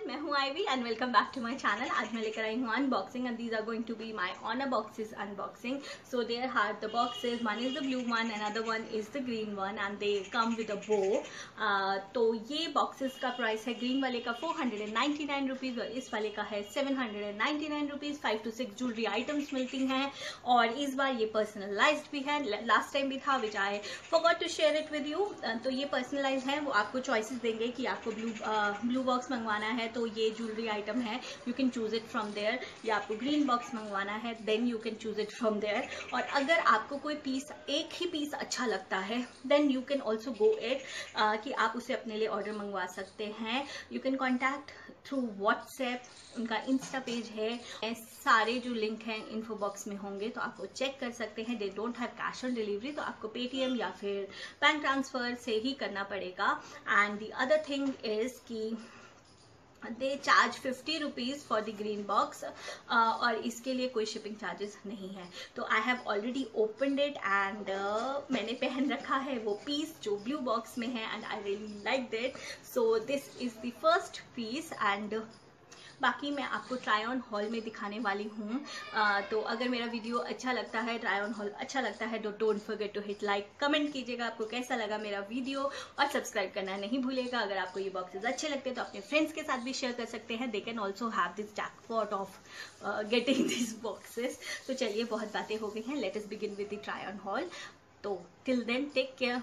मैं हूँ Ivy and welcome back to my channel. आज मैं लेकर आई हूँ unboxing and these are going to be my ORNABOXes unboxing. So there are the boxes, one is the blue one, another one is the green one and they come with a bow. तो ये boxes का price है green वाले का 499 rupees और इस वाले का है 799 रुपीज़। 5 to 6 ज्वेलरी आइटम्स मिलती हैं और इस बार ये पर्सनलाइज्ड भी है। लास्ट टाइम भी था which I forgot to share it with you. तो ये पर्सनलाइज है, वो आपको चॉइसेस देंगे कि आपको ब्लू बॉक्स मंगवाना है तो ये ज्वेलरी आइटम है, you can choose it from there, या आपको ग्रीन बॉक्स मंगवाना है then you can choose it from there. और अगर आपको कोई पीस, एक ही पीस अच्छा लगता है then you can also go it कि आप उसे अपने लिए ऑर्डर मंगवा सकते हैं। You can contact through WhatsApp, उनका इंस्टा पेज है, सारे जो लिंक हैं इन्फो बॉक्स में होंगे तो आप वो चेक कर सकते हैं। They don't have cash on delivery, तो आपको पेटीएम या फिर बैंक ट्रांसफर से ही करना पड़ेगा। And the other thing is कि they charge 50 rupees for the green box और इसके लिए कोई शिपिंग चार्जेस नहीं है। तो I have already opened it and मैंने पहन रखा है वो पीस जो ब्लू बॉक्स में है and I really like that. So this is the first piece and बाकी मैं आपको ट्राई ऑन हॉल में दिखाने वाली हूँ। तो अगर मेरा वीडियो अच्छा लगता है, ट्राई ऑन हॉल अच्छा लगता है तो don't forget to hit like, comment कीजिएगा आपको कैसा लगा मेरा वीडियो और सब्सक्राइब करना नहीं भूलिएगा। अगर आपको ये बॉक्सेस अच्छे लगते हैं तो अपने फ्रेंड्स के साथ भी शेयर कर सकते हैं। They can also have this jackpot of getting this boxes. तो चलिए बहुत बातें हो गई हैं, let us begin with the try on hall. तो टिल देन टेक केयर।